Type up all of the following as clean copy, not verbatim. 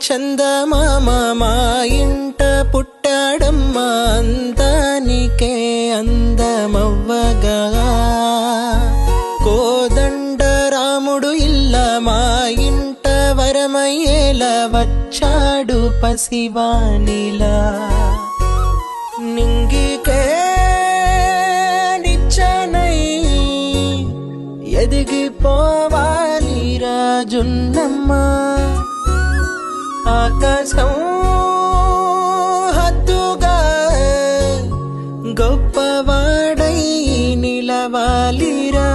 చందమామ మా ఇంట పుట్టాడమ్మా అందానికే అందమవ్వగా కోదండ రాముడు ఇల్ల మా ఇంట వరమయ్యేలా వచ్చాడు పసివానిలా నింగికే నిచ్చనై ఎదిగిపోవాలి రాజున్నమ్మ ఆకాశం హద్దుగా గొప్పవాడై నిలవాలిరా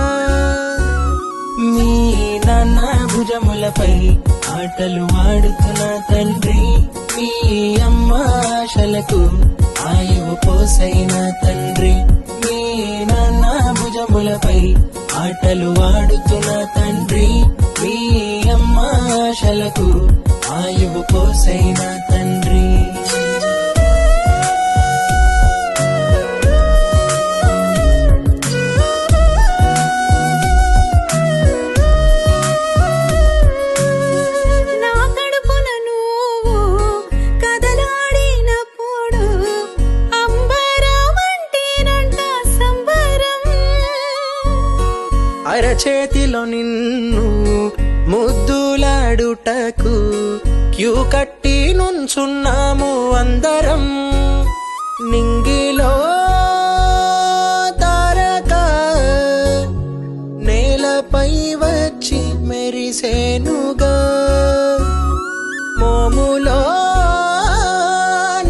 మీ నాన్న భుజములపై ఆటలు ఆడుతున్న తండ్రి మీ అమ్మ ఆశలకు ఆయువు పోసైన తండ్రి మీ నాన్న భుజములపై ఆటలు ఆడుతున్న తండ్రి మీ అమ్మ ఆశలకు ఆయువు పోసైన తండ్రి అరచేతిలో నిన్ను ముద్దులాడుటకు క్యూ కట్టి నుంచున్నాము అందరం నింగిలో తారక నేలపై వచ్చి మెరిసేనుగా మోములో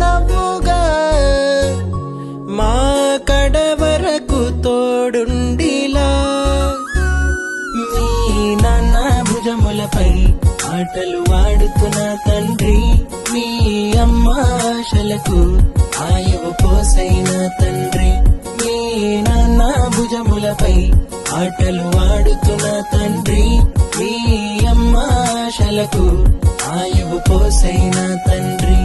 నవ్వుగా మా కడ వరకు తోడుండిలా నాన్న భుజములపై ఆటలు ఆడుతున్న తండ్రి మీ అమ్మ ఆశలకు ఆయువు పోసైన తండ్రి మీ నాన్న భుజములపై ఆటలు ఆడుతున్న తండ్రి మీ అమ్మ ఆశలకు ఆయువు పోసైన తండ్రి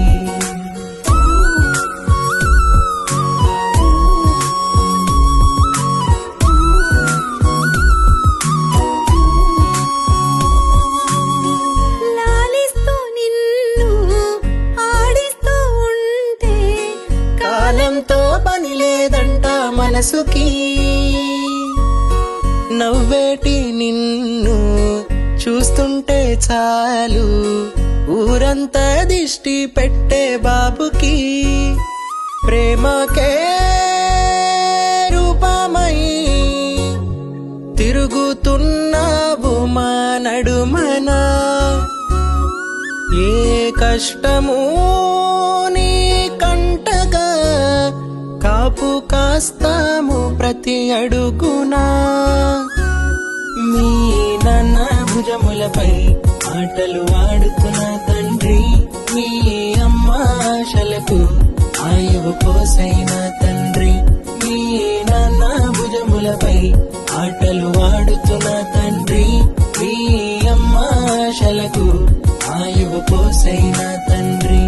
కాలంతో పని లేదంట మనసుకి నవ్వేటి నిన్ను చూస్తుంటే చాలు ఊరంతా దిష్టి పెట్టే బాబుకి ప్రేమకే రూపమై తిరుగుతున్నావు మా నడుమనా ఏ కష్టము నీ కంటగా కాపు కాస్తాము ప్రతి అడుగునా మీ నాన్న భుజములపై ఆటలు ఆడుతున్న తండ్రి మీ అమ్మ ఆశలకు ఆయువు పోసైన తండ్రి మీ నాన్న భుజములపై ఆటలు ఆడుతున్న తండ్రి మీ అమ్మ ఆశలకు ఆయువు పోసైన తండ్రి